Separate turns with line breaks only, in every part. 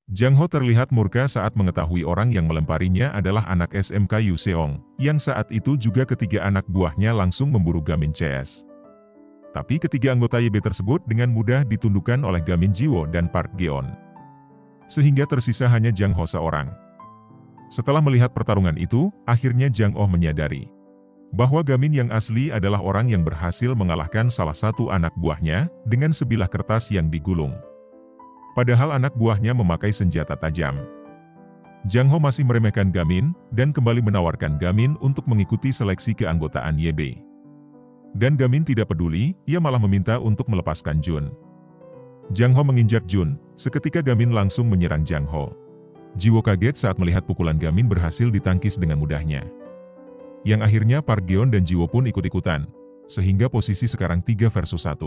Jang Ho terlihat murka saat mengetahui orang yang melemparinya adalah anak SMK Yu Seong, yang saat itu juga ketiga anak buahnya langsung memburu Gamin CS. Tapi ketiga anggota YB tersebut dengan mudah ditundukkan oleh Gamin Jiwo dan Park Geon. Sehingga tersisa hanya Jang Ho seorang. Setelah melihat pertarungan itu, akhirnya Jang Ho menyadari bahwa Gamin yang asli adalah orang yang berhasil mengalahkan salah satu anak buahnya dengan sebilah kertas yang digulung. Padahal anak buahnya memakai senjata tajam. Jang Ho masih meremehkan Gamin, dan kembali menawarkan Gamin untuk mengikuti seleksi keanggotaan YB. Dan Gamin tidak peduli, ia malah meminta untuk melepaskan Jun. Jang Ho menginjak Jun, seketika Gamin langsung menyerang Jang Ho. Jiwo kaget saat melihat pukulan Gamin berhasil ditangkis dengan mudahnya. Yang akhirnya Park Geon dan Jiwo pun ikut-ikutan, sehingga posisi sekarang 3 versus 1.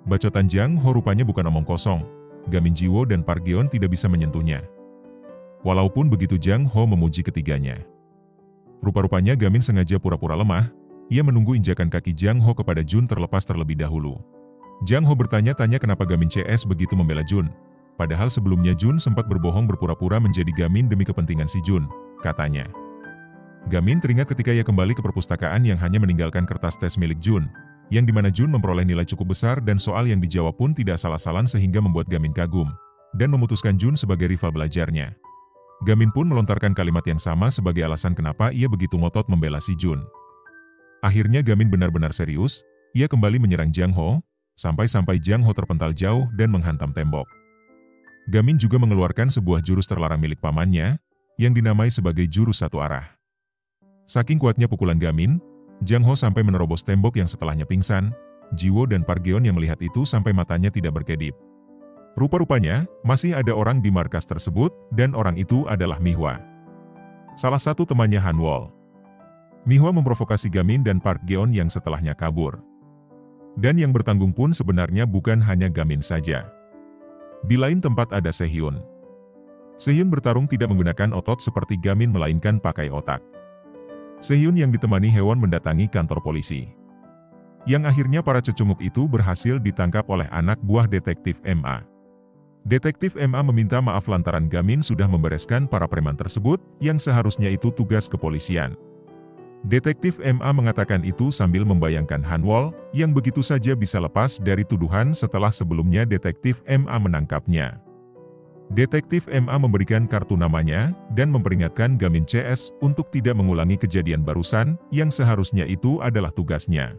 Bacotan Jang Ho rupanya bukan omong kosong. Gamin Jiwo dan Park Geon tidak bisa menyentuhnya. Walaupun begitu Jang Ho memuji ketiganya. Rupa-rupanya Gamin sengaja pura-pura lemah, ia menunggu injakan kaki Jang Ho kepada Jun terlepas terlebih dahulu. Jang Ho bertanya-tanya kenapa Gamin CS begitu membela Jun. Padahal sebelumnya Jun sempat berbohong berpura-pura menjadi Gamin demi kepentingan si Jun, katanya. Gamin teringat ketika ia kembali ke perpustakaan yang hanya meninggalkan kertas tes milik Jun, yang dimana Jun memperoleh nilai cukup besar dan soal yang dijawab pun tidak salah-salah sehingga membuat Gamin kagum, dan memutuskan Jun sebagai rival belajarnya. Gamin pun melontarkan kalimat yang sama sebagai alasan kenapa ia begitu ngotot membela si Jun. Akhirnya Gamin benar-benar serius, ia kembali menyerang Jang Ho, sampai-sampai Jang Ho terpental jauh dan menghantam tembok. Gamin juga mengeluarkan sebuah jurus terlarang milik pamannya, yang dinamai sebagai jurus satu arah. Saking kuatnya pukulan Gamin, Jang Ho sampai menerobos tembok yang setelahnya pingsan. Jiwo dan Park Geon yang melihat itu sampai matanya tidak berkedip. Rupa-rupanya, masih ada orang di markas tersebut, dan orang itu adalah Mihwa. Salah satu temannya Han Wol. Mihwa memprovokasi Gamin dan Park Geon yang setelahnya kabur. Dan yang bertanggung pun sebenarnya bukan hanya Gamin saja. Di lain tempat ada Sehyun. Sehyun bertarung tidak menggunakan otot seperti Gamin melainkan pakai otak. Sehyun yang ditemani Hewon mendatangi kantor polisi. Yang akhirnya para cecunguk itu berhasil ditangkap oleh anak buah detektif MA. Detektif MA meminta maaf lantaran Gamin sudah membereskan para preman tersebut, yang seharusnya itu tugas kepolisian. Detektif MA mengatakan itu sambil membayangkan Han Wol, yang begitu saja bisa lepas dari tuduhan setelah sebelumnya detektif MA menangkapnya. Detektif MA memberikan kartu namanya, dan memperingatkan Gamin CS untuk tidak mengulangi kejadian barusan, yang seharusnya itu adalah tugasnya.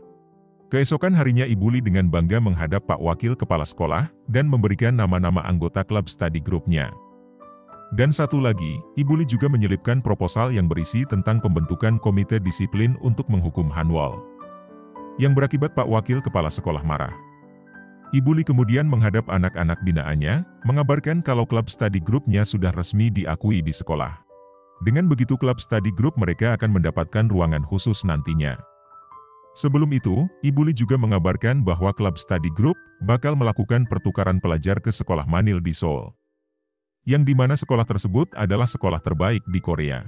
Keesokan harinya Ibu Li dengan bangga menghadap Pak Wakil Kepala Sekolah, dan memberikan nama-nama anggota klub study grupnya. Dan satu lagi, Ibu Li juga menyelipkan proposal yang berisi tentang pembentukan komite disiplin untuk menghukum Han Wol. Yang berakibat Pak Wakil Kepala Sekolah marah. Ibu Li kemudian menghadap anak-anak binaannya, mengabarkan kalau klub study grupnya sudah resmi diakui di sekolah. Dengan begitu klub study group mereka akan mendapatkan ruangan khusus nantinya. Sebelum itu, Ibu Li juga mengabarkan bahwa klub study group bakal melakukan pertukaran pelajar ke sekolah Manil di Seoul. Yang dimana sekolah tersebut adalah sekolah terbaik di Korea.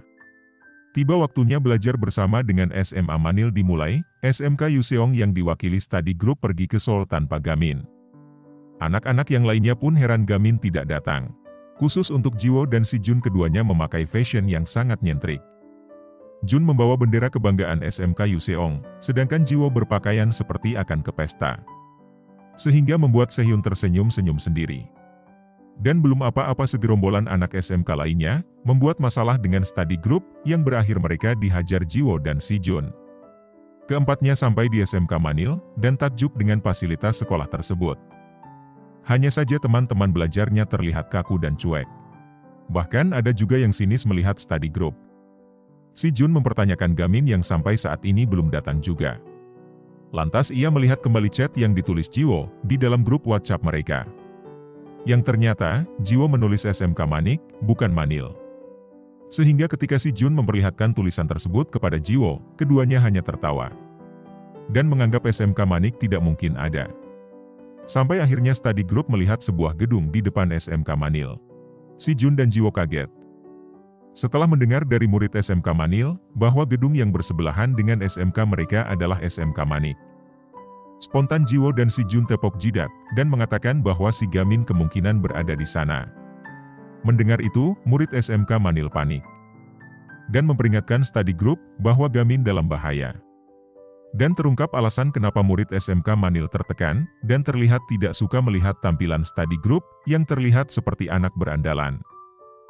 Tiba waktunya belajar bersama dengan SMA Manil dimulai, SMK Yu Seong yang diwakili study group pergi ke Seoul tanpa Gamin. Anak-anak yang lainnya pun heran Gamin tidak datang. Khusus untuk Jiwo dan si Jun keduanya memakai fashion yang sangat nyentrik. Jun membawa bendera kebanggaan SMK Yu Seong, sedangkan Jiwo berpakaian seperti akan ke pesta. Sehingga membuat Sehyun tersenyum-senyum sendiri. Dan belum apa-apa segerombolan anak SMK lainnya, membuat masalah dengan study group, yang berakhir mereka dihajar Jiwo dan si Jun. Keempatnya sampai di SMK Manil, dan takjub dengan fasilitas sekolah tersebut. Hanya saja teman-teman belajarnya terlihat kaku dan cuek. Bahkan ada juga yang sinis melihat study group. Si Jun mempertanyakan Gamin yang sampai saat ini belum datang juga. Lantas ia melihat kembali chat yang ditulis Jiwo, di dalam grup WhatsApp mereka. Yang ternyata, Jiwo menulis SMK Manik, bukan Manil. Sehingga ketika si Jun memperlihatkan tulisan tersebut kepada Jiwo, keduanya hanya tertawa. Dan menganggap SMK Manik tidak mungkin ada. Sampai akhirnya study group melihat sebuah gedung di depan SMK Manil. Si Jun dan Jiwo kaget. Setelah mendengar dari murid SMK Manil, bahwa gedung yang bersebelahan dengan SMK mereka adalah SMK Manik. Spontan Jiwo dan si Jun tepok jidat, dan mengatakan bahwa si Gamin kemungkinan berada di sana. Mendengar itu, murid SMK Manil panik dan memperingatkan study group bahwa Gamin dalam bahaya. Dan terungkap alasan kenapa murid SMK Manil tertekan dan terlihat tidak suka melihat tampilan study group yang terlihat seperti anak berandalan.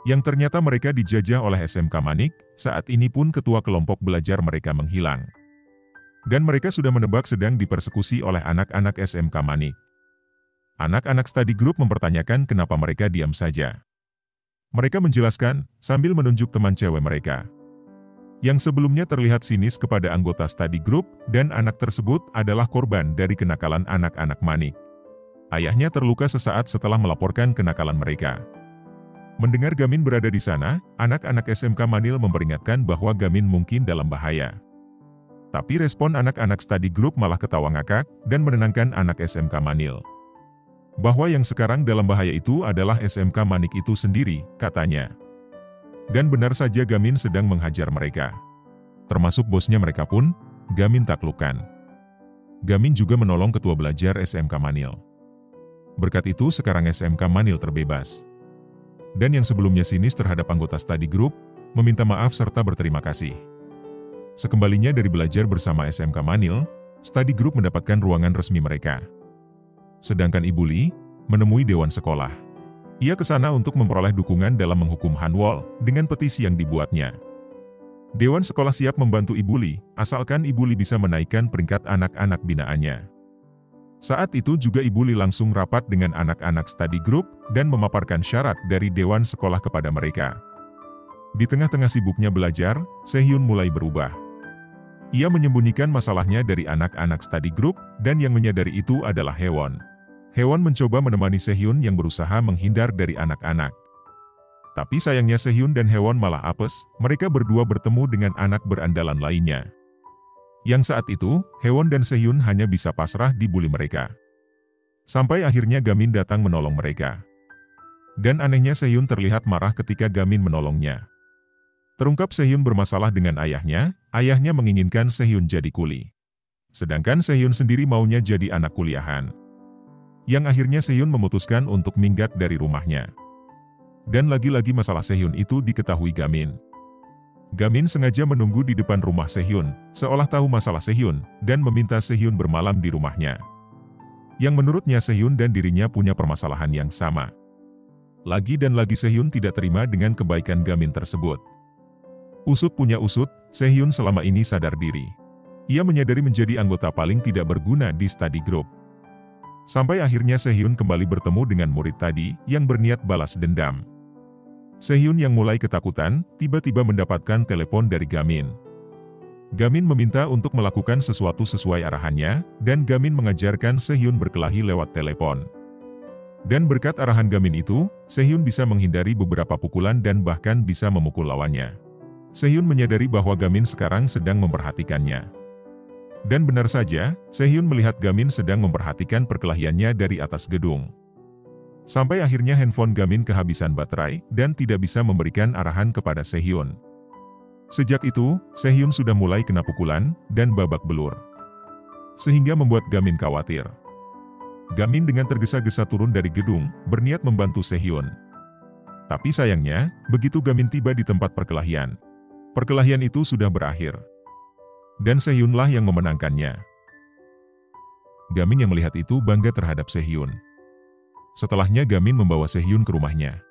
Yang ternyata mereka dijajah oleh SMK Manik, saat ini pun ketua kelompok belajar mereka menghilang. Dan mereka sudah menebak sedang dipersekusi oleh anak-anak SMK Manik. Anak-anak study group mempertanyakan kenapa mereka diam saja. Mereka menjelaskan, sambil menunjuk teman cewek mereka, yang sebelumnya terlihat sinis kepada anggota study group, dan anak tersebut adalah korban dari kenakalan anak-anak Manik. Ayahnya terluka sesaat setelah melaporkan kenakalan mereka. Mendengar Gamin berada di sana, anak-anak SMK Manil memperingatkan bahwa Gamin mungkin dalam bahaya. Tapi respon anak-anak study group malah ketawa ngakak, dan menenangkan anak SMK Manil. Bahwa yang sekarang dalam bahaya itu adalah SMK Manik itu sendiri, katanya. Dan benar saja Gamin sedang menghajar mereka. Termasuk bosnya mereka pun, Gamin taklukkan. Gamin juga menolong ketua belajar SMK Manil. Berkat itu sekarang SMK Manil terbebas. Dan yang sebelumnya sinis terhadap anggota study group, meminta maaf serta berterima kasih. Sekembalinya dari belajar bersama SMK Manil, study group mendapatkan ruangan resmi mereka. Sedangkan Ibu Li menemui Dewan Sekolah. Ia ke sana untuk memperoleh dukungan dalam menghukum Han Wol dengan petisi yang dibuatnya. Dewan Sekolah siap membantu Ibu Li, asalkan Ibu Li bisa menaikkan peringkat anak-anak binaannya. Saat itu juga Ibu Li langsung rapat dengan anak-anak study group dan memaparkan syarat dari Dewan Sekolah kepada mereka. Di tengah-tengah sibuknya belajar, Sehyun mulai berubah. Ia menyembunyikan masalahnya dari anak-anak study group, dan yang menyadari itu adalah Hewon. Hewon mencoba menemani Sehyun yang berusaha menghindar dari anak-anak. Tapi sayangnya Sehyun dan Hewon malah apes, mereka berdua bertemu dengan anak berandalan lainnya. Yang saat itu, Hewon dan Sehyun hanya bisa pasrah dibully mereka. Sampai akhirnya Gamin datang menolong mereka. Dan anehnya Sehyun terlihat marah ketika Gamin menolongnya. Terungkap Sehyun bermasalah dengan ayahnya menginginkan Sehyun jadi kuli. Sedangkan Sehyun sendiri maunya jadi anak kuliahan. Yang akhirnya Sehyun memutuskan untuk minggat dari rumahnya. Dan lagi-lagi masalah Sehyun itu diketahui Gamin. Gamin sengaja menunggu di depan rumah Sehyun, seolah tahu masalah Sehyun, dan meminta Sehyun bermalam di rumahnya. Yang menurutnya Sehyun dan dirinya punya permasalahan yang sama. Lagi dan lagi Sehyun tidak terima dengan kebaikan Gamin tersebut. Usut punya usut, Sehyun selama ini sadar diri. Ia menyadari menjadi anggota paling tidak berguna di study group. Sampai akhirnya Sehyun kembali bertemu dengan murid tadi yang berniat balas dendam. Sehyun yang mulai ketakutan, tiba-tiba mendapatkan telepon dari Gamin. Gamin meminta untuk melakukan sesuatu sesuai arahannya, dan Gamin mengajarkan Sehyun berkelahi lewat telepon. Dan berkat arahan Gamin itu, Sehyun bisa menghindari beberapa pukulan dan bahkan bisa memukul lawannya. Sehyun menyadari bahwa Gamin sekarang sedang memperhatikannya. Dan benar saja, Sehyun melihat Gamin sedang memperhatikan perkelahiannya dari atas gedung. Sampai akhirnya handphone Gamin kehabisan baterai dan tidak bisa memberikan arahan kepada Sehyun. Sejak itu, Sehyun sudah mulai kena pukulan dan babak belur. Sehingga membuat Gamin khawatir. Gamin dengan tergesa-gesa turun dari gedung, berniat membantu Sehyun. Tapi sayangnya, begitu Gamin tiba di tempat perkelahian, perkelahian itu sudah berakhir. Dan Sehyunlah yang memenangkannya. Gamin yang melihat itu bangga terhadap Sehyun. Setelahnya Gamin membawa Sehyun ke rumahnya.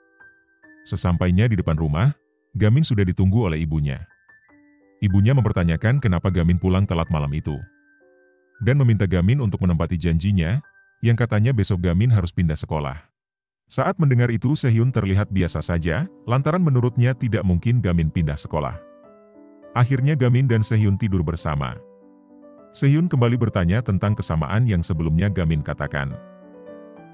Sesampainya di depan rumah, Gamin sudah ditunggu oleh ibunya. Ibunya mempertanyakan kenapa Gamin pulang telat malam itu. Dan meminta Gamin untuk menempati janjinya, yang katanya besok Gamin harus pindah sekolah. Saat mendengar itu Sehyun terlihat biasa saja, lantaran menurutnya tidak mungkin Gamin pindah sekolah. Akhirnya Gamin dan Sehyun tidur bersama. Sehyun kembali bertanya tentang kesamaan yang sebelumnya Gamin katakan.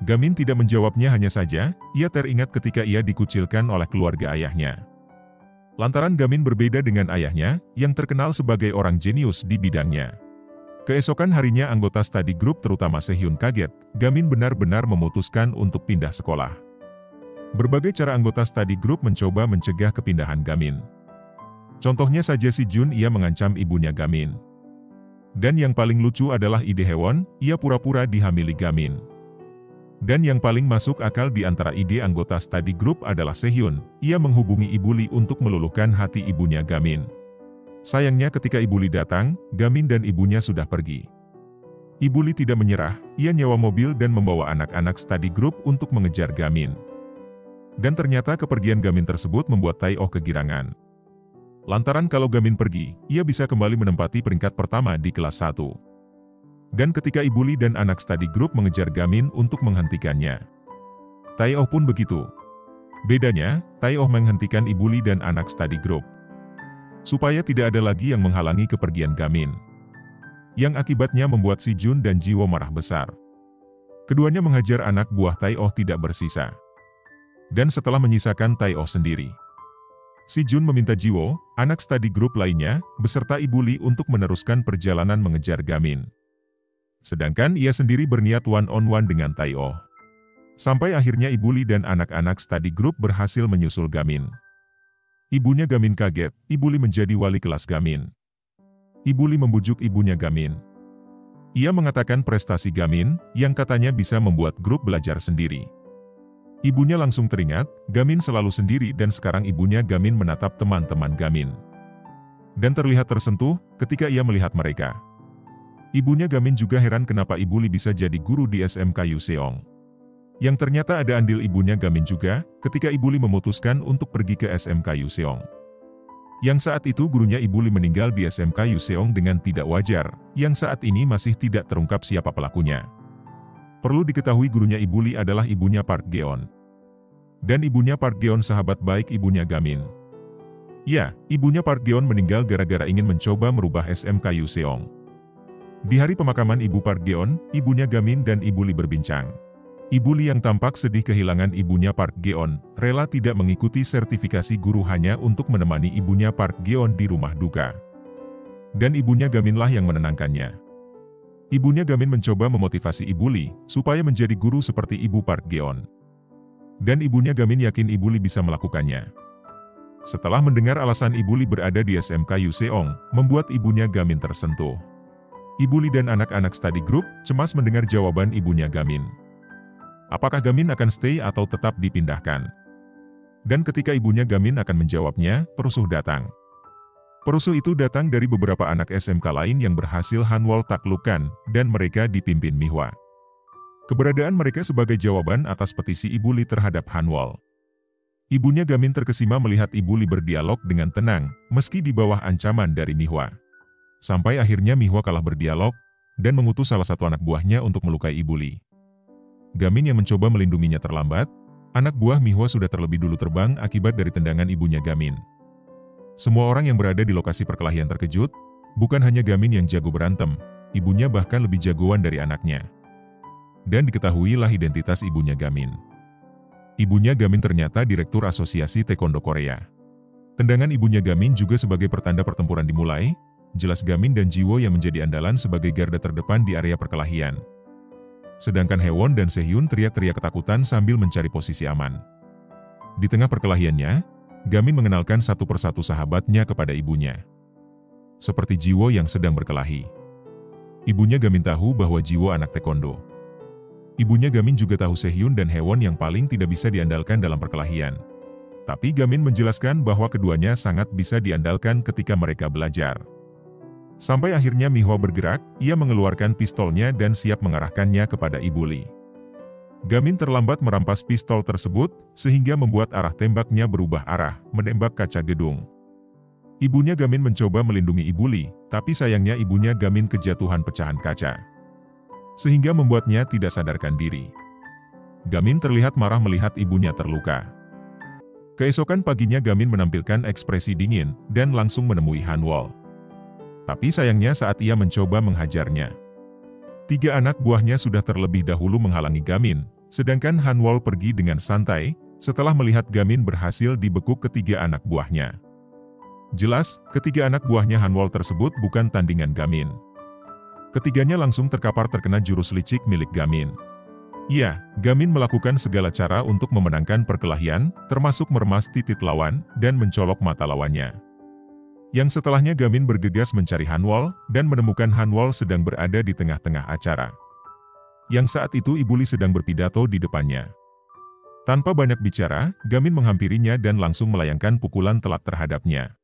Gamin tidak menjawabnya, hanya saja, ia teringat ketika ia dikucilkan oleh keluarga ayahnya. Lantaran Gamin berbeda dengan ayahnya, yang terkenal sebagai orang jenius di bidangnya. Keesokan harinya anggota study group terutama Sehyun kaget, Gamin benar-benar memutuskan untuk pindah sekolah. Berbagai cara anggota study group mencoba mencegah kepindahan Gamin. Contohnya saja si Jun, ia mengancam ibunya Gamin. Dan yang paling lucu adalah ide Hewon, ia pura-pura dihamili Gamin. Dan yang paling masuk akal di antara ide anggota study group adalah Sehyun. Ia menghubungi Ibu Lee untuk meluluhkan hati ibunya Gamin. Sayangnya ketika Ibu Lee datang, Gamin dan ibunya sudah pergi. Ibu Lee tidak menyerah, ia nyewa mobil dan membawa anak-anak study group untuk mengejar Gamin. Dan ternyata kepergian Gamin tersebut membuat Tae-oh kegirangan. Lantaran kalau Gamin pergi, ia bisa kembali menempati peringkat pertama di kelas 1. Dan ketika Ibu Lee dan anak study group mengejar Gamin untuk menghentikannya, Tae-oh pun begitu. Bedanya, Tae-oh menghentikan Ibu Lee dan anak study group, supaya tidak ada lagi yang menghalangi kepergian Gamin. Yang akibatnya membuat Si Jun dan Ji Wo marah besar. Keduanya menghajar anak buah Tae-oh tidak bersisa. Dan setelah menyisakan Tae-oh sendiri, Si Jun meminta Ji Wo, anak study group lainnya, beserta Ibu Lee untuk meneruskan perjalanan mengejar Gamin. Sedangkan ia sendiri berniat one-on-one dengan Tae-oh. Sampai akhirnya Ibu Lee dan anak-anak study group berhasil menyusul Gamin. Ibunya Gamin kaget, Ibu Lee menjadi wali kelas Gamin. Ibu Lee membujuk ibunya Gamin. Ia mengatakan prestasi Gamin, yang katanya bisa membuat grup belajar sendiri. Ibunya langsung teringat, Gamin selalu sendiri dan sekarang ibunya Gamin menatap teman-teman Gamin. Dan terlihat tersentuh, ketika ia melihat mereka. Ibunya Gamin juga heran kenapa Ibu Lee bisa jadi guru di SMK Yuseong. Yang ternyata ada andil ibunya Gamin juga, ketika Ibu Lee memutuskan untuk pergi ke SMK Yuseong. Yang saat itu gurunya Ibu Lee meninggal di SMK Yuseong dengan tidak wajar, yang saat ini masih tidak terungkap siapa pelakunya. Perlu diketahui gurunya Ibu Lee adalah ibunya Park Geon. Dan ibunya Park Geon sahabat baik ibunya Gamin. Ya, ibunya Park Geon meninggal gara-gara ingin mencoba merubah SMK Yuseong. Di hari pemakaman Ibu Park Geon, ibunya Gamin dan Ibu Lee berbincang. Ibu Lee yang tampak sedih kehilangan ibunya Park Geon, rela tidak mengikuti sertifikasi guru hanya untuk menemani ibunya Park Geon di rumah duka. Dan ibunya Gaminlah yang menenangkannya. Ibunya Gamin mencoba memotivasi Ibu Lee, supaya menjadi guru seperti Ibu Park Geon. Dan ibunya Gamin yakin Ibu Lee bisa melakukannya. Setelah mendengar alasan Ibu Lee berada di SMK Yuseong, membuat ibunya Gamin tersentuh. Ibu Lee dan anak-anak study group cemas mendengar jawaban ibunya Gamin. Apakah Gamin akan stay atau tetap dipindahkan? Dan ketika ibunya Gamin akan menjawabnya, perusuh datang. Perusuh itu datang dari beberapa anak SMK lain yang berhasil Hanwol taklukkan, dan mereka dipimpin Mihwa. Keberadaan mereka sebagai jawaban atas petisi Ibu Lee terhadap Hanwol. Ibunya Gamin terkesima melihat Ibu Lee berdialog dengan tenang, meski di bawah ancaman dari Mihwa. Sampai akhirnya Mihwa kalah berdialog, dan mengutus salah satu anak buahnya untuk melukai Ibu Lee. Gamin yang mencoba melindunginya terlambat, anak buah Mihwa sudah terlebih dulu terbang akibat dari tendangan ibunya Gamin. Semua orang yang berada di lokasi perkelahian terkejut, bukan hanya Gamin yang jago berantem, ibunya bahkan lebih jagoan dari anaknya. Dan diketahuilah identitas ibunya Gamin. Ibunya Gamin ternyata Direktur Asosiasi Taekwondo Korea. Tendangan ibunya Gamin juga sebagai pertanda pertempuran dimulai. Jelas Gamin dan Ji Wo yang menjadi andalan sebagai garda terdepan di area perkelahian. Sedangkan Haewon dan Sehyun teriak-teriak ketakutan sambil mencari posisi aman. Di tengah perkelahiannya, Gamin mengenalkan satu persatu sahabatnya kepada ibunya. Seperti Ji Wo yang sedang berkelahi. Ibunya Gamin tahu bahwa Ji Wo anak taekwondo. Ibunya Gamin juga tahu Sehyun dan Haewon yang paling tidak bisa diandalkan dalam perkelahian. Tapi Gamin menjelaskan bahwa keduanya sangat bisa diandalkan ketika mereka belajar. Sampai akhirnya Mihwa bergerak, ia mengeluarkan pistolnya dan siap mengarahkannya kepada Ibu Lee. Gamin terlambat merampas pistol tersebut, sehingga membuat arah tembaknya berubah arah, menembak kaca gedung. Ibunya Gamin mencoba melindungi Ibu Lee, tapi sayangnya ibunya Gamin kejatuhan pecahan kaca. Sehingga membuatnya tidak sadarkan diri. Gamin terlihat marah melihat ibunya terluka. Keesokan paginya Gamin menampilkan ekspresi dingin, dan langsung menemui Hanwol. Tapi sayangnya saat ia mencoba menghajarnya, 3 anak buahnya sudah terlebih dahulu menghalangi Gamin, sedangkan Hanwol pergi dengan santai, setelah melihat Gamin berhasil dibekuk ketiga anak buahnya. Jelas, ketiga anak buahnya Hanwol tersebut bukan tandingan Gamin. Ketiganya langsung terkapar terkena jurus licik milik Gamin. Ya, Gamin melakukan segala cara untuk memenangkan perkelahian, termasuk meremas titik lawan, dan mencolok mata lawannya. Yang setelahnya Gamin bergegas mencari Hanwol, dan menemukan Hanwol sedang berada di tengah-tengah acara. yang saat itu Ibu Li sedang berpidato di depannya. Tanpa banyak bicara, Gamin menghampirinya dan langsung melayangkan pukulan telak terhadapnya.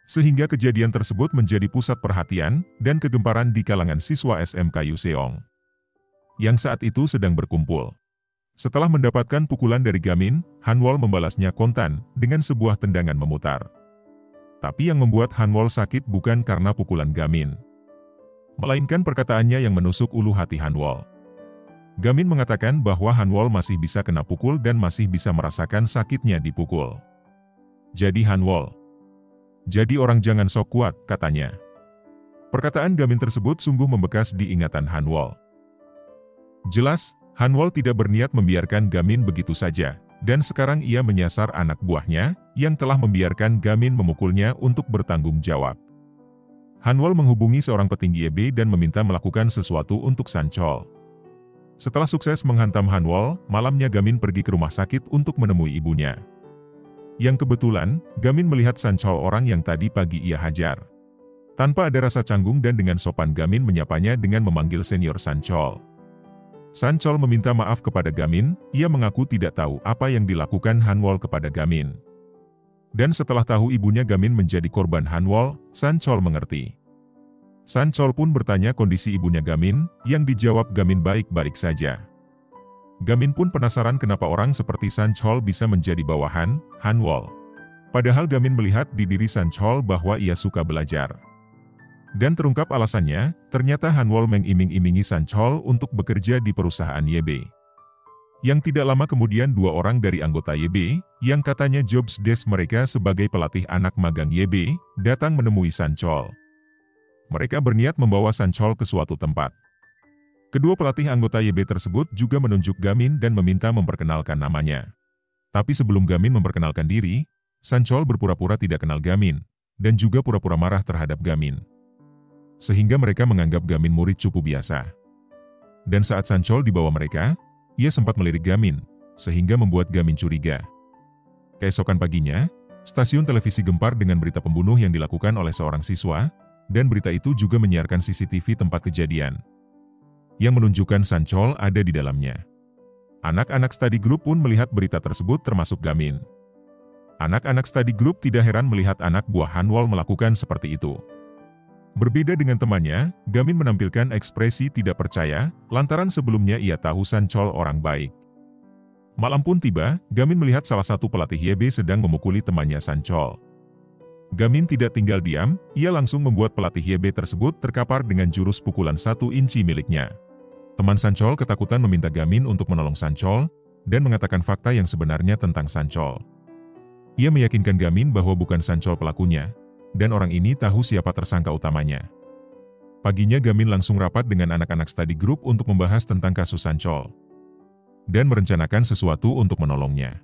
Sehingga kejadian tersebut menjadi pusat perhatian dan kegemparan di kalangan siswa SMK Yuseong, yang saat itu sedang berkumpul. Setelah mendapatkan pukulan dari Gamin, Hanwol membalasnya kontan dengan sebuah tendangan memutar. Tapi yang membuat Hanwol sakit bukan karena pukulan Gamin, melainkan perkataannya yang menusuk ulu hati Hanwol. Gamin mengatakan bahwa Hanwol masih bisa kena pukul dan masih bisa merasakan sakitnya dipukul. Jadi Hanwol, jadi orang jangan sok kuat, katanya. Perkataan Gamin tersebut sungguh membekas di ingatan Hanwol. Jelas, Hanwol tidak berniat membiarkan Gamin begitu saja, dan sekarang ia menyasar anak buahnya, yang telah membiarkan Gamin memukulnya untuk bertanggung jawab. Hanwol menghubungi seorang petinggi YB dan meminta melakukan sesuatu untuk Sanchol. Setelah sukses menghantam Hanwol, malamnya Gamin pergi ke rumah sakit untuk menemui ibunya. Yang kebetulan, Gamin melihat Sanchol orang yang tadi pagi ia hajar. Tanpa ada rasa canggung dan dengan sopan Gamin menyapanya dengan memanggil senior Sanchol. Sanchol meminta maaf kepada Gamin, ia mengaku tidak tahu apa yang dilakukan Hanwol kepada Gamin. Dan setelah tahu ibunya Gamin menjadi korban Hanwol, Sanchol mengerti. Sanchol pun bertanya kondisi ibunya Gamin, yang dijawab Gamin baik-baik saja. Gamin pun penasaran kenapa orang seperti Sanchol bisa menjadi bawahan Hanwol. Padahal Gamin melihat di diri Sanchol bahwa ia suka belajar. Dan terungkap alasannya, ternyata Hanwol mengiming-imingi Sanchol untuk bekerja di perusahaan YB. Yang tidak lama kemudian dua orang dari anggota YB, yang katanya jobs desk mereka sebagai pelatih anak magang YB, datang menemui Sanchol. Mereka berniat membawa Sanchol ke suatu tempat. Kedua pelatih anggota YB tersebut juga menunjuk Gamin dan meminta memperkenalkan namanya. Tapi sebelum Gamin memperkenalkan diri, Sanchol berpura-pura tidak kenal Gamin, dan juga pura-pura marah terhadap Gamin. Sehingga mereka menganggap Gamin murid cupu biasa. Dan saat Sanchol dibawa mereka, ia sempat melirik Gamin, sehingga membuat Gamin curiga. Keesokan paginya, stasiun televisi gempar dengan berita pembunuh yang dilakukan oleh seorang siswa, dan berita itu juga menyiarkan CCTV tempat kejadian, yang menunjukkan Sanchol ada di dalamnya. Anak-anak study group pun melihat berita tersebut termasuk Gamin. Anak-anak study group tidak heran melihat anak buah Hanwol melakukan seperti itu. Berbeda dengan temannya, Gamin menampilkan ekspresi tidak percaya, lantaran sebelumnya ia tahu Sanchol orang baik. Malam pun tiba, Gamin melihat salah satu pelatih YB sedang memukuli temannya Sanchol. Gamin tidak tinggal diam, ia langsung membuat pelatih YB tersebut terkapar dengan jurus pukulan 1 inci miliknya. Teman Sanchol ketakutan meminta Gamin untuk menolong Sanchol, dan mengatakan fakta yang sebenarnya tentang Sanchol. Ia meyakinkan Gamin bahwa bukan Sanchol pelakunya, dan orang ini tahu siapa tersangka utamanya. Paginya Gamin langsung rapat dengan anak-anak study group untuk membahas tentang kasus Sanchol, dan merencanakan sesuatu untuk menolongnya.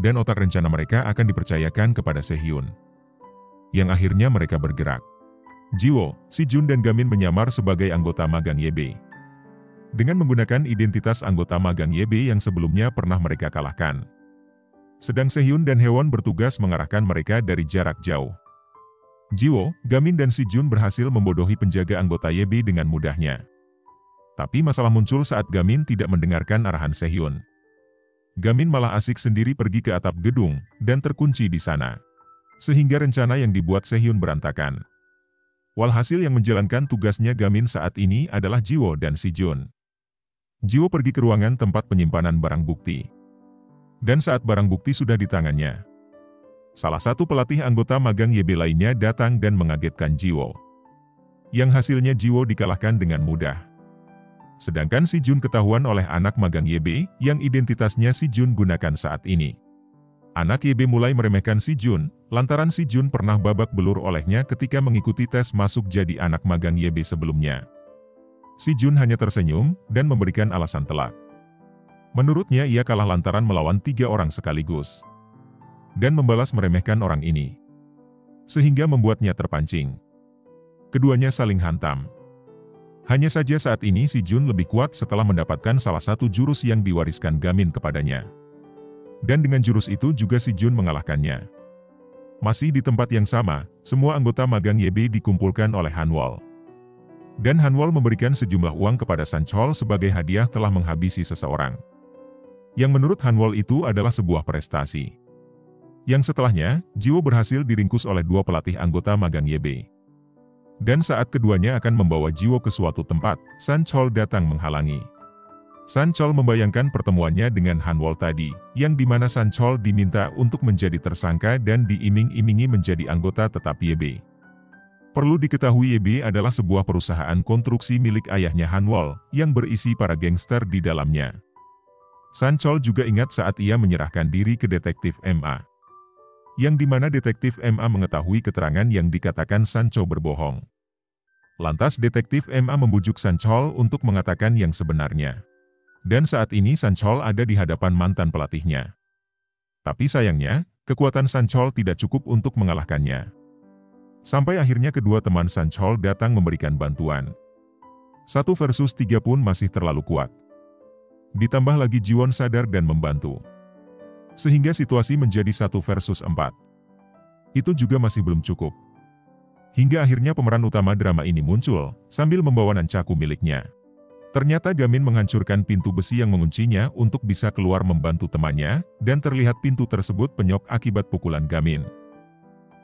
Dan otak rencana mereka akan dipercayakan kepada Sehyun, yang akhirnya mereka bergerak. Jiwo, Si-jun dan Gamin menyamar sebagai anggota magang YB. Dengan menggunakan identitas anggota magang YB yang sebelumnya pernah mereka kalahkan. Sedang Sehyun dan Hewon bertugas mengarahkan mereka dari jarak jauh. Jiwo, Gamin dan Si-jun berhasil membodohi penjaga anggota YB dengan mudahnya. Tapi masalah muncul saat Gamin tidak mendengarkan arahan Sehyun. Gamin malah asik sendiri pergi ke atap gedung, dan terkunci di sana. Sehingga rencana yang dibuat Sehyun berantakan. Walhasil yang menjalankan tugasnya Gamin saat ini adalah Jiwo dan Si-jun. Jiwo pergi ke ruangan tempat penyimpanan barang bukti. Dan saat barang bukti sudah di tangannya, salah satu pelatih anggota magang YB lainnya datang dan mengagetkan Jiwo. Yang hasilnya Jiwo dikalahkan dengan mudah. Sedangkan Si-jun ketahuan oleh anak magang YB yang identitasnya Si-jun gunakan saat ini. Anak YB mulai meremehkan Si-jun, lantaran Si-jun pernah babak belur olehnya ketika mengikuti tes masuk jadi anak magang YB sebelumnya. Si-jun hanya tersenyum, dan memberikan alasan telak. Menurutnya ia kalah lantaran melawan 3 orang sekaligus. Dan membalas meremehkan orang ini. Sehingga membuatnya terpancing. Keduanya saling hantam. Hanya saja saat ini Si-jun lebih kuat setelah mendapatkan salah satu jurus yang diwariskan Gamin kepadanya. Dan dengan jurus itu juga Si-jun mengalahkannya. Masih di tempat yang sama, semua anggota magang YB dikumpulkan oleh Hanwol. Dan Hanwol memberikan sejumlah uang kepada San Chol sebagai hadiah telah menghabisi seseorang. Yang menurut Hanwol itu adalah sebuah prestasi. Yang setelahnya, Jiwo berhasil diringkus oleh dua pelatih anggota magang YB. Dan saat keduanya akan membawa Jiwo ke suatu tempat, San Chol datang menghalangi. San Chol membayangkan pertemuannya dengan Hanwol tadi, yang dimana San Chol diminta untuk menjadi tersangka dan diiming-imingi menjadi anggota tetap YB. Perlu diketahui YB adalah sebuah perusahaan konstruksi milik ayahnya Hanwol, yang berisi para gangster di dalamnya. San Chol juga ingat saat ia menyerahkan diri ke detektif MA. Yang dimana detektif MA mengetahui keterangan yang dikatakan San Chol berbohong. Lantas detektif MA membujuk San Chol untuk mengatakan yang sebenarnya. Dan saat ini San Chol ada di hadapan mantan pelatihnya. Tapi sayangnya, kekuatan San Chol tidak cukup untuk mengalahkannya. Sampai akhirnya kedua teman San Chol datang memberikan bantuan. 1 versus 3 pun masih terlalu kuat. Ditambah lagi Jiwon sadar dan membantu. Sehingga situasi menjadi 1 versus 4. Itu juga masih belum cukup. Hingga akhirnya pemeran utama drama ini muncul, sambil membawa nunchaku miliknya. Ternyata Gamin menghancurkan pintu besi yang menguncinya untuk bisa keluar membantu temannya, dan terlihat pintu tersebut penyok akibat pukulan Gamin.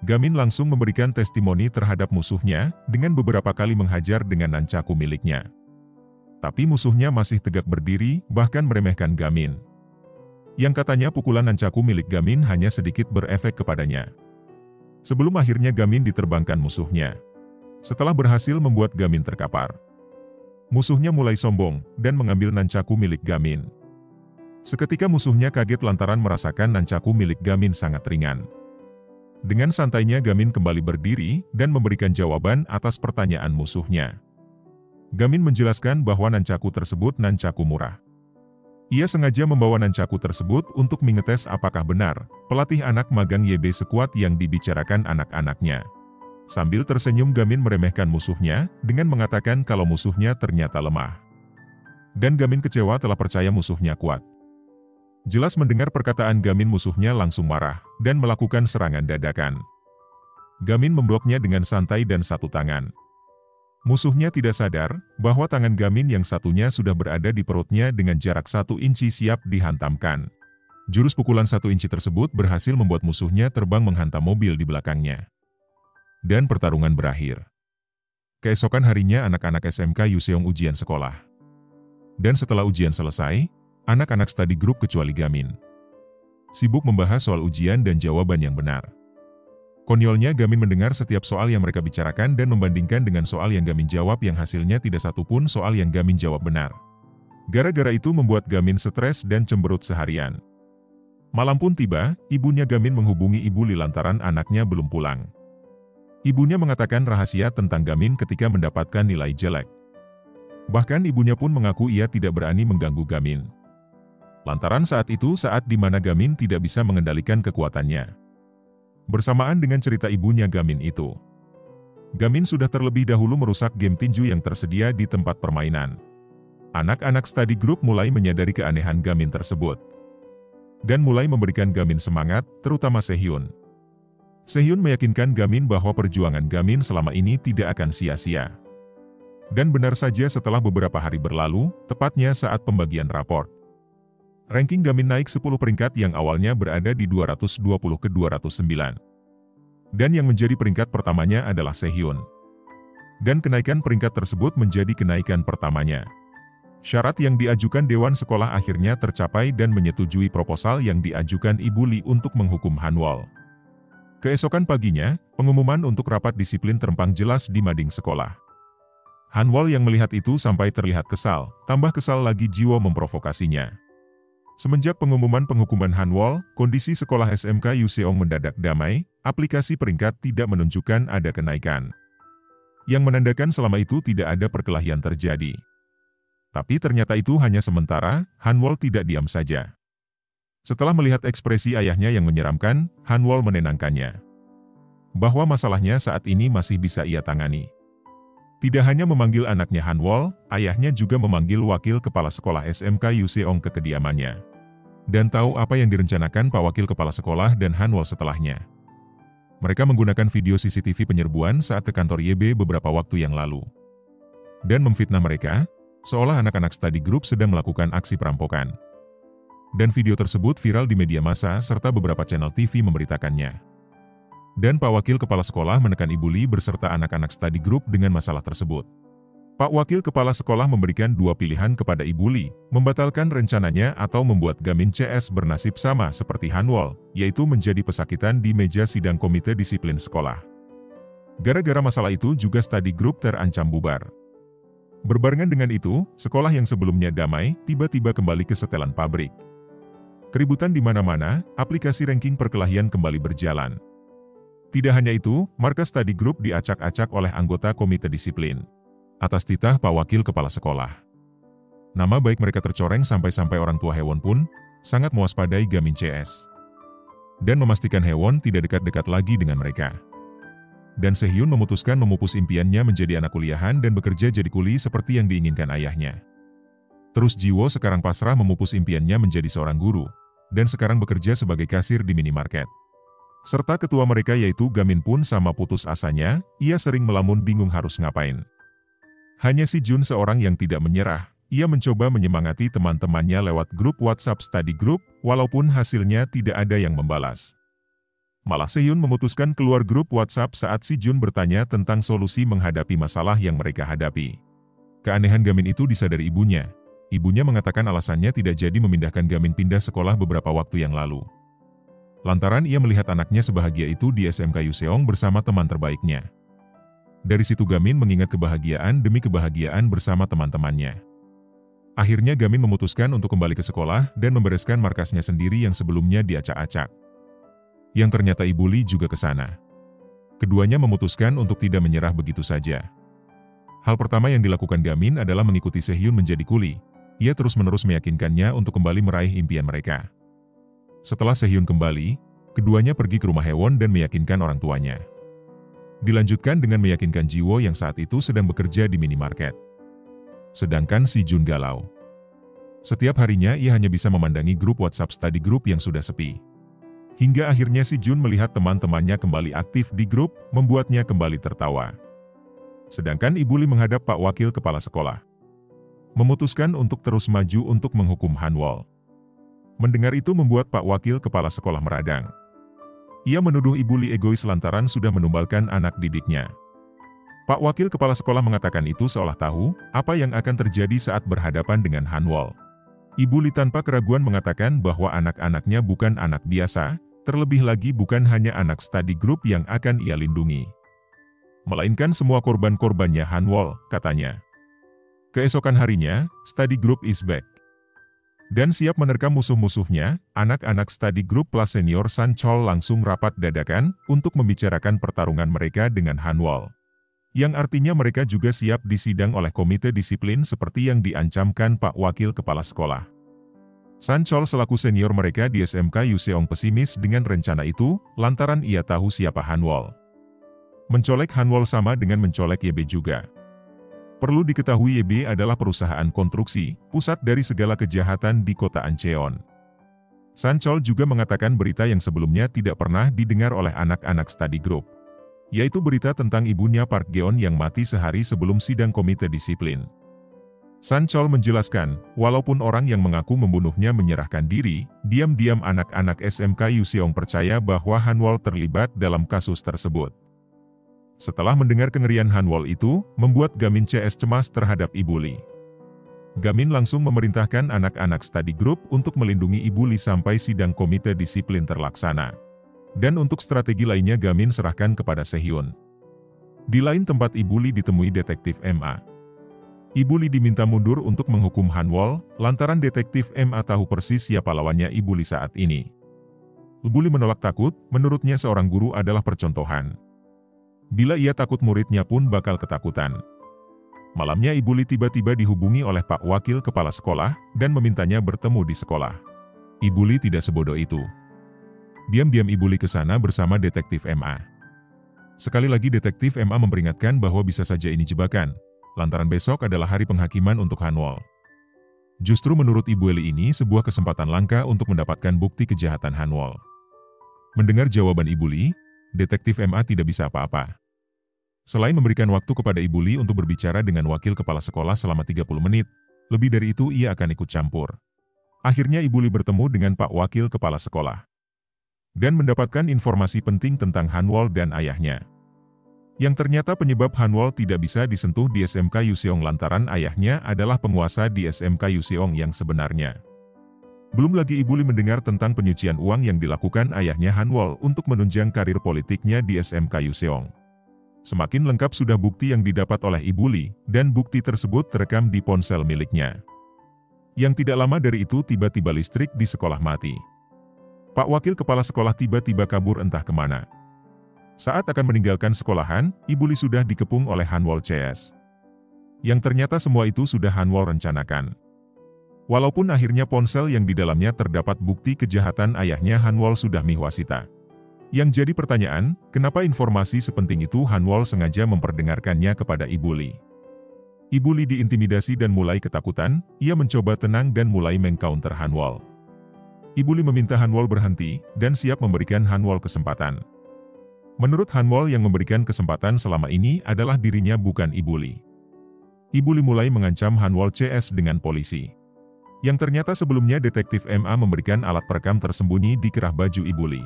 Gamin langsung memberikan testimoni terhadap musuhnya, dengan beberapa kali menghajar dengan nunchaku miliknya. Tapi musuhnya masih tegak berdiri, bahkan meremehkan Gamin. Yang katanya pukulan nunchaku milik Gamin hanya sedikit berefek kepadanya. Sebelum akhirnya Gamin diterbangkan musuhnya. Setelah berhasil membuat Gamin terkapar. Musuhnya mulai sombong, dan mengambil nunchaku milik Gamin. Seketika musuhnya kaget lantaran merasakan nunchaku milik Gamin sangat ringan. Dengan santainya Gamin kembali berdiri dan memberikan jawaban atas pertanyaan musuhnya. Gamin menjelaskan bahwa nunchaku tersebut nunchaku murah. Ia sengaja membawa nunchaku tersebut untuk mengetes apakah benar pelatih anak magang YB sekuat yang dibicarakan anak-anaknya. Sambil tersenyum Gamin meremehkan musuhnya dengan mengatakan kalau musuhnya ternyata lemah. Dan Gamin kecewa telah percaya musuhnya kuat. Jelas mendengar perkataan Gamin musuhnya langsung marah, dan melakukan serangan dadakan. Gamin membloknya dengan santai dan satu tangan. Musuhnya tidak sadar, bahwa tangan Gamin yang satunya sudah berada di perutnya dengan jarak 1 inci siap dihantamkan. Jurus pukulan 1 inci tersebut berhasil membuat musuhnya terbang menghantam mobil di belakangnya. Dan pertarungan berakhir. Keesokan harinya anak-anak SMK Yuseong ujian sekolah. Dan setelah ujian selesai, anak-anak study group kecuali Gamin sibuk membahas soal ujian dan jawaban yang benar. Konyolnya Gamin mendengar setiap soal yang mereka bicarakan dan membandingkan dengan soal yang Gamin jawab yang hasilnya tidak satu pun soal yang Gamin jawab benar. Gara-gara itu membuat Gamin stres dan cemberut seharian. Malam pun tiba, ibunya Gamin menghubungi Ibu Li lantaran anaknya belum pulang. Ibunya mengatakan rahasia tentang Gamin ketika mendapatkan nilai jelek. Bahkan ibunya pun mengaku ia tidak berani mengganggu Gamin. Lantaran saat itu saat di mana Gamin tidak bisa mengendalikan kekuatannya. Bersamaan dengan cerita ibunya Gamin itu, Gamin sudah terlebih dahulu merusak game tinju yang tersedia di tempat permainan. Anak-anak study group mulai menyadari keanehan Gamin tersebut. Dan mulai memberikan Gamin semangat, terutama Sehyun. Sehyun meyakinkan Gamin bahwa perjuangan Gamin selama ini tidak akan sia-sia. Dan benar saja setelah beberapa hari berlalu, tepatnya saat pembagian raport. Ranking Gamin naik 10 peringkat yang awalnya berada di 220 ke 209. Dan yang menjadi peringkat pertamanya adalah Sehyun. Dan kenaikan peringkat tersebut menjadi kenaikan pertamanya. Syarat yang diajukan Dewan Sekolah akhirnya tercapai dan menyetujui proposal yang diajukan Ibu Li untuk menghukum Hanwol. Keesokan paginya, pengumuman untuk rapat disiplin terpampang jelas di mading sekolah. Hanwol yang melihat itu sampai terlihat kesal, tambah kesal lagi Jiwo memprovokasinya. Semenjak pengumuman penghukuman Hanwol, kondisi sekolah SMK Yuseong mendadak damai, aplikasi peringkat tidak menunjukkan ada kenaikan. Yang menandakan selama itu tidak ada perkelahian terjadi. Tapi ternyata itu hanya sementara, Hanwol tidak diam saja. Setelah melihat ekspresi ayahnya yang menyeramkan, Hanwol menenangkannya. Bahwa masalahnya saat ini masih bisa ia tangani. Tidak hanya memanggil anaknya Hanwol, ayahnya juga memanggil wakil kepala sekolah SMK Yuseong ke kediamannya. Dan tahu apa yang direncanakan Pak Wakil Kepala Sekolah dan Hanwol setelahnya. Mereka menggunakan video CCTV penyerbuan saat ke kantor YB beberapa waktu yang lalu. dan memfitnah mereka, seolah anak-anak study group sedang melakukan aksi perampokan. Dan video tersebut viral di media massa serta beberapa channel TV memberitakannya. Dan Pak Wakil Kepala Sekolah menekan Ibu Li berserta anak-anak study group dengan masalah tersebut. Pak Wakil Kepala Sekolah memberikan dua pilihan kepada Ibu Li, membatalkan rencananya atau membuat Gamin CS bernasib sama seperti Hanwol, yaitu menjadi pesakitan di meja sidang komite disiplin sekolah. Gara-gara masalah itu juga study group terancam bubar. Berbarengan dengan itu, sekolah yang sebelumnya damai, tiba-tiba kembali ke setelan pabrik. Keributan di mana-mana, aplikasi ranking perkelahian kembali berjalan. Tidak hanya itu, markas study group diacak-acak oleh anggota komite disiplin. Atas titah Pak Wakil Kepala Sekolah. Nama baik mereka tercoreng sampai-sampai orang tua Hewon pun sangat mewaspadai Gamin CS. Dan memastikan Hewon tidak dekat-dekat lagi dengan mereka. Dan Sehyun memutuskan memupus impiannya menjadi anak kuliahan dan bekerja jadi kuli seperti yang diinginkan ayahnya. Terus Jiwo sekarang pasrah memupus impiannya menjadi seorang guru, dan sekarang bekerja sebagai kasir di minimarket. Serta ketua mereka yaitu Gamin pun sama putus asanya, ia sering melamun bingung harus ngapain. Hanya si Jun seorang yang tidak menyerah, ia mencoba menyemangati teman-temannya lewat grup WhatsApp study group, walaupun hasilnya tidak ada yang membalas. Malah Sehyun memutuskan keluar grup WhatsApp saat si Jun bertanya tentang solusi menghadapi masalah yang mereka hadapi. Keanehan Gamin itu disadari ibunya. Ibunya mengatakan alasannya tidak jadi memindahkan Gamin pindah sekolah beberapa waktu yang lalu. Lantaran ia melihat anaknya sebahagia itu di SMK Yuseong bersama teman terbaiknya. Dari situ Gamin mengingat kebahagiaan demi kebahagiaan bersama teman-temannya. Akhirnya Gamin memutuskan untuk kembali ke sekolah dan membereskan markasnya sendiri yang sebelumnya diacak-acak. Yang ternyata Ibu Li juga ke sana. Keduanya memutuskan untuk tidak menyerah begitu saja. Hal pertama yang dilakukan Gamin adalah mengikuti Sehyun menjadi kuli. Ia terus-menerus meyakinkannya untuk kembali meraih impian mereka. Setelah Sehyun kembali, keduanya pergi ke rumah Hewon dan meyakinkan orang tuanya. Dilanjutkan dengan meyakinkan Jiwo yang saat itu sedang bekerja di minimarket. Sedangkan si Jun galau. Setiap harinya ia hanya bisa memandangi grup WhatsApp study group yang sudah sepi. Hingga akhirnya si Jun melihat teman-temannya kembali aktif di grup, membuatnya kembali tertawa. Sedangkan Ibu Li menghadap Pak Wakil Kepala Sekolah. Memutuskan untuk terus maju untuk menghukum Hanwol. Mendengar itu membuat Pak Wakil Kepala Sekolah meradang. Ia menuduh Ibu Li egois lantaran sudah menumbalkan anak didiknya. Pak Wakil Kepala Sekolah mengatakan itu seolah tahu apa yang akan terjadi saat berhadapan dengan Hanwol. Ibu Li tanpa keraguan mengatakan bahwa anak-anaknya bukan anak biasa, terlebih lagi bukan hanya anak study group yang akan ia lindungi. Melainkan semua korban-korbannya Hanwol, katanya. Keesokan harinya, study group is back. Dan siap menerkam musuh-musuhnya, anak-anak study group kelas senior San Chol langsung rapat dadakan untuk membicarakan pertarungan mereka dengan Hanwol. Yang artinya mereka juga siap disidang oleh komite disiplin seperti yang diancamkan Pak Wakil Kepala Sekolah. San Chol selaku senior mereka di SMK Yuseong pesimis dengan rencana itu, lantaran ia tahu siapa Hanwol. Mencolek Hanwol sama dengan mencolek YB juga. Perlu diketahui YB adalah perusahaan konstruksi, pusat dari segala kejahatan di kota Ancheon. San Chol juga mengatakan berita yang sebelumnya tidak pernah didengar oleh anak-anak study group. Yaitu berita tentang ibunya Park Geon yang mati sehari sebelum sidang komite disiplin. San Chol menjelaskan, walaupun orang yang mengaku membunuhnya menyerahkan diri, diam-diam anak-anak SMK Yuseong percaya bahwa Hanwol terlibat dalam kasus tersebut. Setelah mendengar kengerian Hanwol itu, membuat Gamin CS cemas terhadap Ibu Li. Gamin langsung memerintahkan anak-anak study group untuk melindungi Ibu Li sampai sidang komite disiplin terlaksana. Dan untuk strategi lainnya Gamin serahkan kepada Sehyun. Di lain tempat Ibu Li ditemui detektif MA. Ibu Li diminta mundur untuk menghukum Hanwol, lantaran detektif MA tahu persis siapa lawannya Ibu Li saat ini. Ibu Li menolak takut, menurutnya seorang guru adalah percontohan. Bila ia takut muridnya pun bakal ketakutan. Malamnya Ibu Li tiba-tiba dihubungi oleh Pak Wakil Kepala Sekolah dan memintanya bertemu di sekolah. Ibu Li tidak sebodoh itu. Diam-diam Ibu Li ke sana bersama detektif MA. Sekali lagi detektif MA memperingatkan bahwa bisa saja ini jebakan, lantaran besok adalah hari penghakiman untuk Hanwol. Justru menurut Ibu Li ini sebuah kesempatan langka untuk mendapatkan bukti kejahatan Hanwol. Mendengar jawaban Ibu Li, detektif MA tidak bisa apa-apa. Selain memberikan waktu kepada Ibu Li untuk berbicara dengan wakil kepala sekolah selama 30 menit, lebih dari itu ia akan ikut campur. Akhirnya Ibu Li bertemu dengan Pak Wakil Kepala Sekolah dan mendapatkan informasi penting tentang Hanwol dan ayahnya. Yang ternyata penyebab Hanwol tidak bisa disentuh di SMK Yuseong lantaran ayahnya adalah penguasa di SMK Yuseong yang sebenarnya. Belum lagi Ibu Li mendengar tentang penyucian uang yang dilakukan ayahnya Hanwol untuk menunjang karir politiknya di SMK Yuseong. Semakin lengkap sudah bukti yang didapat oleh Ibu Li, dan bukti tersebut terekam di ponsel miliknya. Yang tidak lama dari itu tiba-tiba listrik di sekolah mati. Pak Wakil Kepala Sekolah tiba-tiba kabur entah kemana. Saat akan meninggalkan sekolahan, Ibu Li sudah dikepung oleh Hanwol CS. Yang ternyata semua itu sudah Hanwol rencanakan. Walaupun akhirnya ponsel yang di dalamnya terdapat bukti kejahatan ayahnya Hanwol sudah mihwasita. Yang jadi pertanyaan, kenapa informasi sepenting itu Hanwol sengaja memperdengarkannya kepada Ibu Li? Ibu Li diintimidasi dan mulai ketakutan, ia mencoba tenang dan mulai mengcounter Hanwol. Ibu Li meminta Hanwol berhenti, dan siap memberikan Hanwol kesempatan. Menurut Hanwol yang memberikan kesempatan selama ini adalah dirinya bukan Ibu Li. Ibu Li mulai mengancam Hanwol CS dengan polisi. Yang ternyata sebelumnya detektif MA memberikan alat perekam tersembunyi di kerah baju Ibu Li.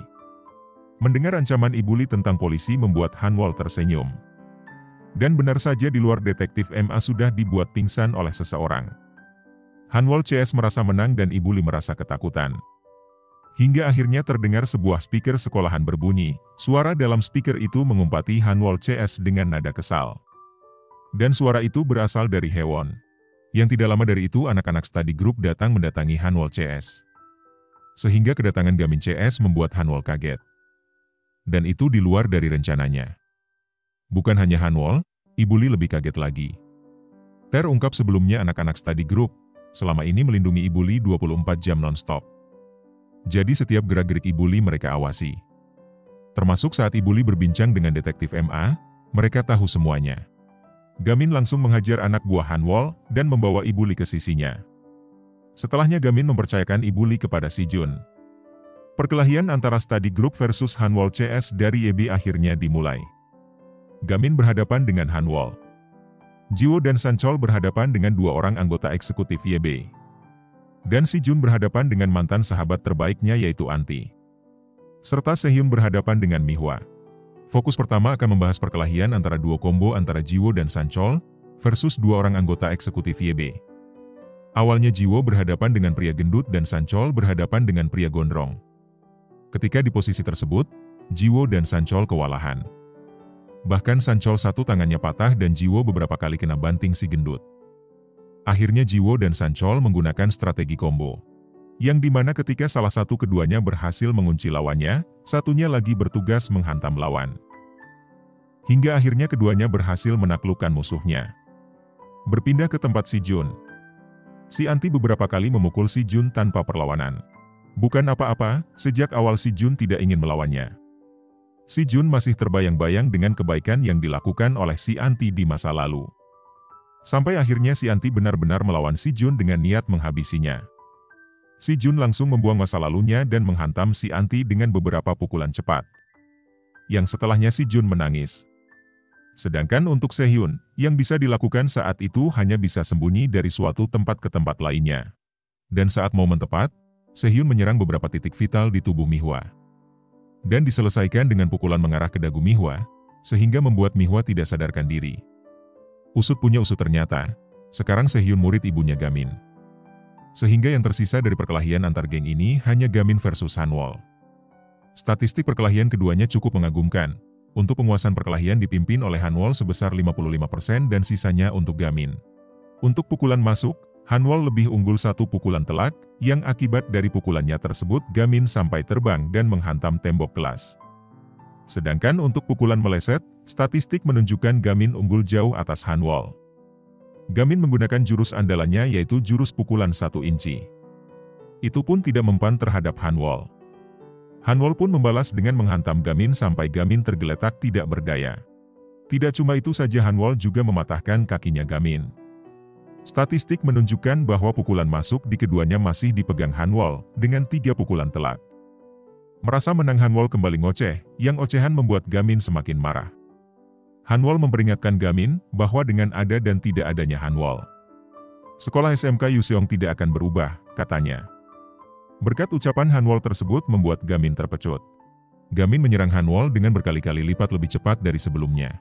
Mendengar ancaman Ibu Li tentang polisi membuat Hanwol tersenyum. Dan benar saja di luar detektif MA sudah dibuat pingsan oleh seseorang. Hanwol CS merasa menang dan Ibu Li merasa ketakutan. Hingga akhirnya terdengar sebuah speaker sekolahan berbunyi, suara dalam speaker itu mengumpati Hanwol CS dengan nada kesal. Dan suara itu berasal dari Hewon. Yang tidak lama dari itu anak-anak study group datang mendatangi Hanwol CS. Sehingga kedatangan Gamin CS membuat Hanwol kaget. Dan itu di luar dari rencananya. Bukan hanya Hanwol, Ibu Li lebih kaget lagi. Terungkap sebelumnya anak-anak study group, selama ini melindungi Ibu Li 24 jam non-stop. Jadi setiap gerak-gerik Ibu Li mereka awasi. Termasuk saat Ibu Li berbincang dengan detektif MA, mereka tahu semuanya. Gamin langsung menghajar anak buah Hanwol dan membawa Ibu Li ke sisinya. Setelahnya Gamin mempercayakan Ibu Li kepada Si Jun. Perkelahian antara study group versus Hanwol CS dari YB akhirnya dimulai. Gamin berhadapan dengan Hanwol. Jiwo dan Sanchol berhadapan dengan dua orang anggota eksekutif YB. Dan Si Jun berhadapan dengan mantan sahabat terbaiknya yaitu Anti. Serta Sehyun berhadapan dengan Mihwa. Fokus pertama akan membahas perkelahian antara duo combo antara Jiwo dan Sanchol versus dua orang anggota eksekutif YB. Awalnya Jiwo berhadapan dengan pria gendut dan Sanchol berhadapan dengan pria gondrong. Ketika di posisi tersebut, Jiwo dan Sanchol kewalahan. Bahkan Sanchol satu tangannya patah dan Jiwo beberapa kali kena banting si gendut. Akhirnya Jiwo dan Sanchol menggunakan strategi combo. Yang dimana ketika salah satu keduanya berhasil mengunci lawannya, satunya lagi bertugas menghantam lawan. Hingga akhirnya keduanya berhasil menaklukkan musuhnya. Berpindah ke tempat Si Jun. Si Anti beberapa kali memukul Si Jun tanpa perlawanan. Bukan apa-apa, sejak awal Si Jun tidak ingin melawannya. Si Jun masih terbayang-bayang dengan kebaikan yang dilakukan oleh si Anti di masa lalu. Sampai akhirnya si Anti benar-benar melawan Si Jun dengan niat menghabisinya. Si Jun langsung membuang masa lalunya dan menghantam si Anti dengan beberapa pukulan cepat. Yang setelahnya Si Jun menangis. Sedangkan untuk Sehyun, yang bisa dilakukan saat itu hanya bisa sembunyi dari suatu tempat ke tempat lainnya. Dan saat momen tepat, Sehyun menyerang beberapa titik vital di tubuh Mihwa. Dan diselesaikan dengan pukulan mengarah ke dagu Mihwa, sehingga membuat Mihwa tidak sadarkan diri. Usut punya usut ternyata, sekarang Sehyun murid ibunya Gamin. Sehingga yang tersisa dari perkelahian antar geng ini hanya Gamin versus Hanwol. Statistik perkelahian keduanya cukup mengagumkan. Untuk penguasaan perkelahian dipimpin oleh Hanwol sebesar 55% dan sisanya untuk Gamin. Untuk pukulan masuk, Hanwol lebih unggul satu pukulan telak, yang akibat dari pukulannya tersebut Gamin sampai terbang dan menghantam tembok kelas. Sedangkan untuk pukulan meleset, statistik menunjukkan Gamin unggul jauh atas Hanwol. Gamin menggunakan jurus andalannya yaitu jurus pukulan 1 inci. Itu pun tidak mempan terhadap Hanwol. Hanwol pun membalas dengan menghantam Gamin sampai Gamin tergeletak tidak berdaya. Tidak cuma itu saja, Hanwol juga mematahkan kakinya Gamin. Statistik menunjukkan bahwa pukulan masuk di keduanya masih dipegang Hanwol dengan 3 pukulan telak. Merasa menang, Hanwol kembali ngoceh, yang ocehan membuat Gamin semakin marah. Hanwol memperingatkan Gamin bahwa dengan ada dan tidak adanya Hanwol, sekolah SMK Yuseong tidak akan berubah, katanya. Berkat ucapan Hanwol tersebut membuat Gamin terpecut. Gamin menyerang Hanwol dengan berkali-kali lipat lebih cepat dari sebelumnya.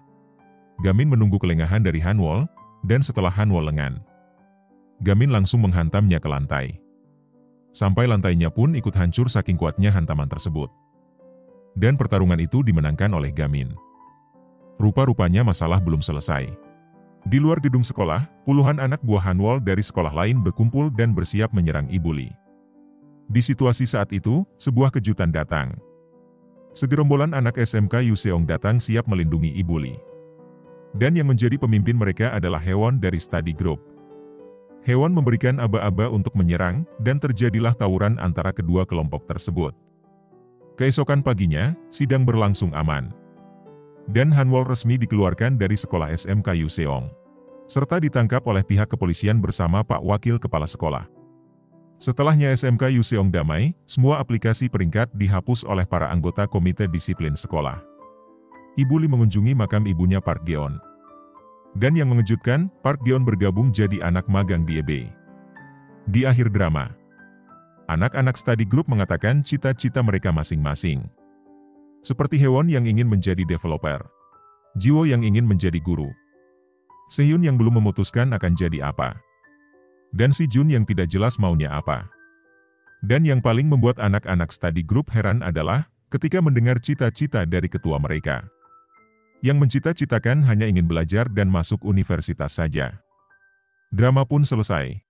Gamin menunggu kelengahan dari Hanwol, dan setelah Hanwol lengan, Gamin langsung menghantamnya ke lantai. Sampai lantainya pun ikut hancur saking kuatnya hantaman tersebut. Dan pertarungan itu dimenangkan oleh Gamin. Rupa-rupanya masalah belum selesai. Di luar gedung sekolah, puluhan anak buah Hanwol dari sekolah lain berkumpul dan bersiap menyerang Ibu Li. Di situasi saat itu, sebuah kejutan datang. Segerombolan anak SMK Yuseong datang siap melindungi Ibu Li. Dan yang menjadi pemimpin mereka adalah Hewon dari study group. Hewon memberikan aba-aba untuk menyerang, dan terjadilah tawuran antara kedua kelompok tersebut. Keesokan paginya, sidang berlangsung aman. Dan Hanwol resmi dikeluarkan dari sekolah SMK Yuseong, serta ditangkap oleh pihak kepolisian bersama Pak Wakil Kepala Sekolah. Setelahnya SMK Yuseong damai, semua aplikasi peringkat dihapus oleh para anggota komite disiplin sekolah. Ibu Li mengunjungi makam ibunya Park Geon. Dan yang mengejutkan, Park Geon bergabung jadi anak magang di EB. Di akhir drama, anak-anak study group mengatakan cita-cita mereka masing-masing. Seperti Hewon yang ingin menjadi developer, Jiwo yang ingin menjadi guru, Sehyun yang belum memutuskan akan jadi apa, dan si Jun yang tidak jelas maunya apa. Dan yang paling membuat anak-anak study group heran adalah ketika mendengar cita-cita dari ketua mereka, yang mencita-citakan hanya ingin belajar dan masuk universitas saja. Drama pun selesai.